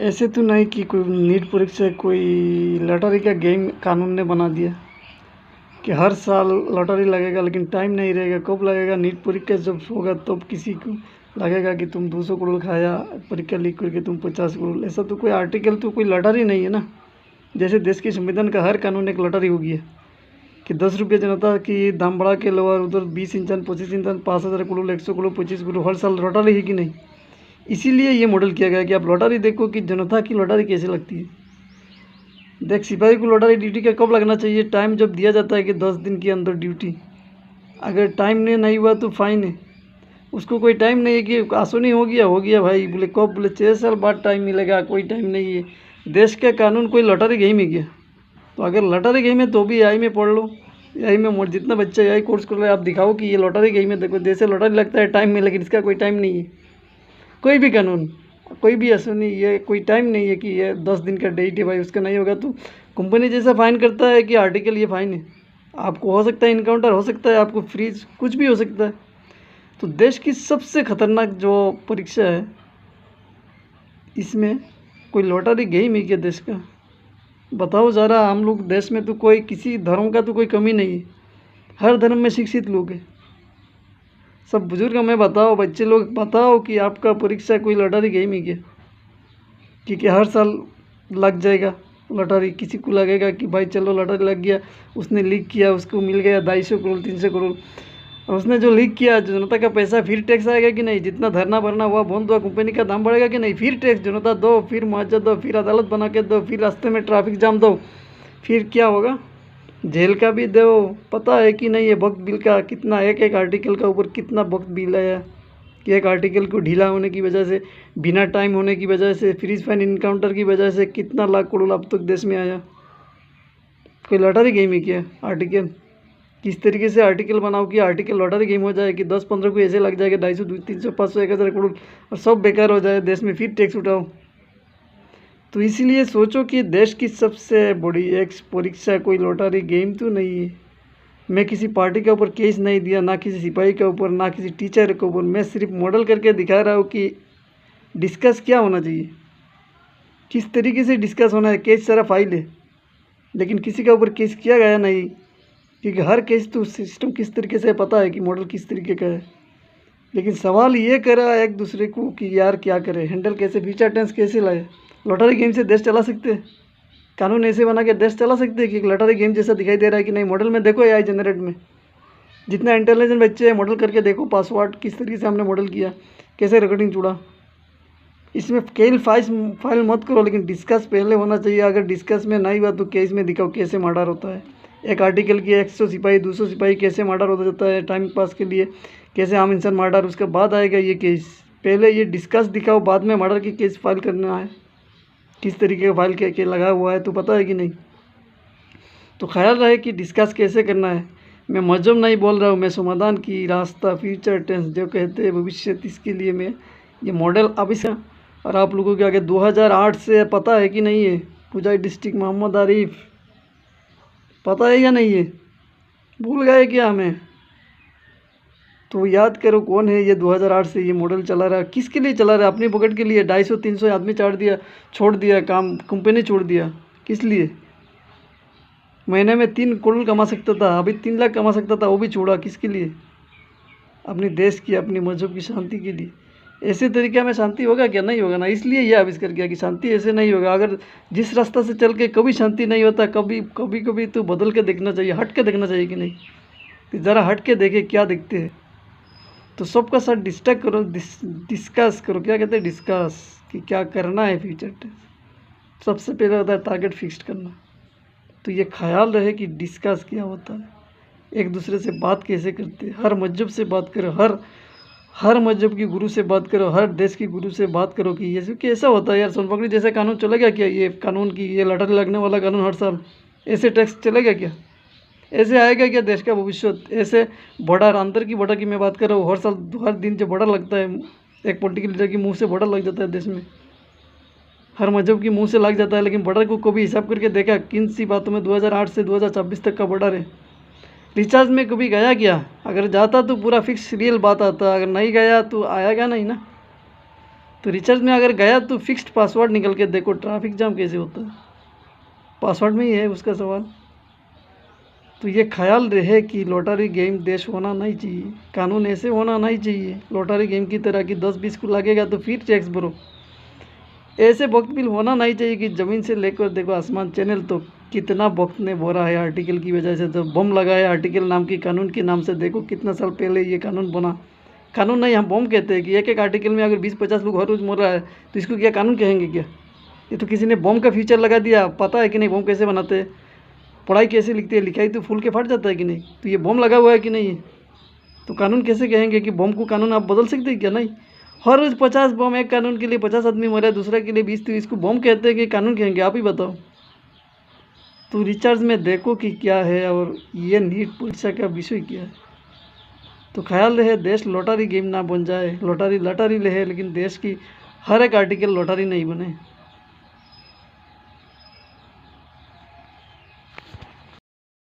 ऐसे तो नहीं कि कोई नीट परीक्षा कोई लॉटरी का गेम कानून ने बना दिया कि हर साल लॉटरी लगेगा, लेकिन टाइम नहीं रहेगा। कब लगेगा? नीट परीक्षा जब होगा तब किसी को लगेगा कि तुम 200 करोड़ खाया, परीक्षा लीक करके तुम 50 करोड़। ऐसा तो कोई आर्टिकल तो कोई लॉटरी नहीं है ना। जैसे देश के संविधान का हर कानून एक लॉटरी हो गया कि 10 रुपये जनता की दाम बढ़ा के लो और उधर 20 इंसान 25 इंसान 5,000 करोड़ 100 करोड़ 25 करोड़ हर साल लॉटरी है कि नहीं। इसीलिए ये मॉडल किया गया कि आप लॉटरी देखो कि जनता की लॉटरी कैसे लगती है। देख, सिपाही को लॉटरी ड्यूटी का कब लगना चाहिए? टाइम जब दिया जाता है कि 10 दिन के अंदर ड्यूटी। अगर टाइम ने नहीं हुआ तो फाइन है। उसको कोई टाइम नहीं है कि आसुनी हो गया भाई। बोले कब? बोले 6 साल बाद टाइम मिलेगा। कोई टाइम नहीं है। देश का कानून कोई लॉटरी गेम ही गया। तो अगर लॉटरी गेम है तो भी आई में पढ़ लो। आई में जितना बच्चा आई कोर्स कर रहे आप दिखाओ कि ये लॉटरी गेम है। देखो जैसे लॉटरी लगता है टाइम में, लेकिन इसका कोई टाइम नहीं है। कोई भी कानून, कोई भी ऐसा नहीं, ये कोई टाइम नहीं है कि ये 10 दिन का डेट है भाई, उसका नहीं होगा तो कंपनी जैसा फाइन करता है कि आर्टिकल ये फाइन है। आपको हो सकता है इनकाउंटर, हो सकता है आपको फ्रीज, कुछ भी हो सकता है। तो देश की सबसे खतरनाक जो परीक्षा है, इसमें कोई लॉटरी गेम है क्या देश का? बताओ ज़रा। हम लोग देश में तो कोई किसी धर्म का तो कोई कमी नहीं है। हर धर्म में शिक्षित लोग हैं। सब बुजुर्ग हमें बताओ, बच्चे लोग बताओ कि आपका परीक्षा कोई लॉटरी गेम ही क्या? कि हर साल लग जाएगा लॉटरी। किसी को लगेगा कि भाई चलो लॉटरी लग गया, उसने लीक किया, उसको मिल गया 250 करोड़ 300 करोड़। और उसने जो लीक किया, जनता का पैसा फिर टैक्स आएगा कि नहीं? जितना धरना भरना हुआ बंद हुआ, कंपनी का दाम बढ़ेगा कि नहीं? फिर टैक्स जनता दो, फिर मुआवजा दो, फिर अदालत बना के दो, फिर रास्ते में ट्रैफिक जाम दो। फिर क्या होगा? जेल का भी दो। पता है कि नहीं ये वक्त बिल का कितना, एक एक आर्टिकल का ऊपर कितना वक्त बिल आया कि एक आर्टिकल को ढीला होने की वजह से, बिना टाइम होने की वजह से, फ्रीज फाइन इनकाउंटर की वजह से कितना लाख करोड़ अब तक देश में आया। कोई लॉटरी गेम है क्या आर्टिकल? किस तरीके से आर्टिकल बनाओ कि आर्टिकल लॉटरी गेम हो जाए कि 10-15 को ऐसे लग जाएगा 250 300 500 1000 करोड़ और सब बेकार हो जाए देश में, फिर टैक्स उठाओ। तो इसीलिए सोचो कि देश की सबसे बड़ी एक परीक्षा कोई लॉटरी गेम तो नहीं है। मैं किसी पार्टी के ऊपर केस नहीं दिया, ना किसी सिपाही के ऊपर, ना किसी टीचर के ऊपर। मैं सिर्फ मॉडल करके दिखा रहा हूँ कि डिस्कस क्या होना चाहिए, किस तरीके से डिस्कस होना है। केस सारा फाइल है, लेकिन किसी के ऊपर केस किया गया नहीं, क्योंकि हर केस तो सिस्टम किस तरीके से पता है कि मॉडल किस तरीके का है। लेकिन सवाल ये करा एक दूसरे को कि यार क्या करें, हैंडल कैसे, फ्यूचर टेंस कैसे लाए। लॉटरी गेम से देश चला सकते हैं? कानून ऐसे बना के देश चला सकते हैं कि लॉटरी गेम जैसा दिखाई दे रहा है कि नहीं? मॉडल में देखो एआई जनरेट में जितना इंटेलिजेंट बच्चे हैं, मॉडल करके देखो पासवर्ड किस तरीके से हमने मॉडल किया, कैसे रिकॉर्डिंग जुड़ा। इसमें केल फाइल मत करो, लेकिन डिस्कस पहले होना चाहिए। अगर डिस्कस में नहीं हुआ तो केस में दिखाओ कैसे मर्डर होता है। एक आर्टिकल की 100 सिपाही 200 सिपाही कैसे मर्डर हो जाता है टाइम पास के लिए, कैसे आम इंसान मर्डर, उसके बाद आएगा ये केस। पहले ये डिस्कस दिखाओ, बाद में मर्डर की केस फाइल करना है। किस तरीके का फाइल के लगा हुआ है तो पता है कि नहीं? तो ख्याल रहे कि डिस्कस कैसे करना है। मैं मजहब नहीं बोल रहा हूँ, मैं समाधान की रास्ता, फ्यूचर टेंस जो कहते हैं भविष्य, इसके लिए मैं ये मॉडल अब इस। और आप लोगों के आगे 2008 से पता है कि नहीं है? पूजा डिस्ट्रिक्ट मोहम्मद आरिफ, पता है या नहीं है? भूल गए क्या हमें? तो याद करो कौन है ये 2008 से ये मॉडल चला रहा है। किसके लिए चला रहा है? अपनी पॉकेट के लिए। 250-300 आदमी छोड़ दिया काम, कंपनी छोड़ दिया। किस लिए? महीने में 3 करोड़ कमा सकता था, अभी 3 लाख कमा सकता था, वो भी छोड़ा। किसके लिए? अपने देश की, अपनी मजहब की शांति के लिए। ऐसे तरीके में शांति होगा क्या? नहीं होगा ना। इसलिए यह आविष्कार किया कि शांति ऐसे नहीं होगा। अगर जिस रास्ता से चल के कभी शांति नहीं होता, कभी तो बदल के देखना चाहिए, हट के देखना चाहिए कि नहीं? कि ज़रा हट के देखे क्या दिखते हैं। तो सबका साथ डिस्कस करो। क्या कहते हैं? डिस्कस कि क्या करना है फ्यूचर टेंस। सबसे पहले होता है टारगेट फिक्स्ड करना। तो ये ख्याल रहे कि डिस्कस क्या होता है, एक दूसरे से बात कैसे करते हैं। हर मजहब से बात करो, हर मजहब की गुरु से बात करो, हर देश की गुरु से बात करो कि ये क्योंकि ऐसा होता है यार। सोनपकड़ी जैसा कानून चलेगा क्या? ये कानून की ये लॉटरी लगने वाला कानून हर साल ऐसे टैक्स चलेगा क्या? ऐसे आएगा क्या देश का भविष्य? ऐसे बॉर्डर, अंदर की बॉर्डर की मैं बात कर रहा हूँ। हर साल हर दिन जो बॉर्डर लगता है, एक पॉलिटिकल लीडर के मुंह से बॉर्डर लग जाता है देश में, हर मजहब की मुंह से लग जाता है। लेकिन बॉर्डर को कभी हिसाब करके देखा किन सी बातों में 2008 से 2026 तक का बॉर्डर है? रिचार्ज में कभी गया क्या? अगर जाता तो पूरा फिक्स रियल बात आता, अगर नहीं गया तो आएगा नहीं ना। तो रिचार्ज में अगर गया तो फिक्स्ड पासवर्ड निकल के देखो, ट्रैफिक जाम कैसे होता है, पासवर्ड में ही है उसका सवाल। तो ये ख्याल रहे कि लॉटरी गेम देश होना नहीं चाहिए, कानून ऐसे होना नहीं चाहिए लॉटरी गेम की तरह कि 10-20 को लगेगा तो फिर टैक्स भरो। ऐसे वक्त बिल होना नहीं चाहिए कि ज़मीन से लेकर देखो आसमान। चैनल तो कितना वक्त ने भरा है आर्टिकल की वजह से, जब बम लगाया आर्टिकल नाम की कानून के नाम से, देखो कितना साल पहले ये कानून बना। कानून नहीं, हम बम कहते हैं कि एक एक आर्टिकल में अगर 20-50 लोग हर रोज़ मर रहा है तो इसको क्या कानून कहेंगे क्या? ये तो किसी ने बम का फीचर लगा दिया। पता है कि नहीं बम कैसे बनाते हैं, पढ़ाई कैसे लिखते हैं, लिखाई तो फूल के फट जाता है कि नहीं? तो ये बम लगा हुआ है कि नहीं है, तो कानून कैसे कहेंगे कि बम को कानून आप बदल सकते हैं क्या? नहीं, हर रोज़ 50 बम, एक कानून के लिए 50 आदमी मरा है, दूसरा के लिए 20, तो इसको बम कहते हैं कि कानून कहेंगे? आप ही बताओ। तो रिचार्ज में देखो कि क्या है और ये नीट परीक्षा का विषय क्या है। तो ख्याल रहे देश लॉटरी गेम ना बन जाए। लॉटरी लॉटरी रहे लेकिन देश की हर एक आर्टिकल लॉटरी नहीं बने।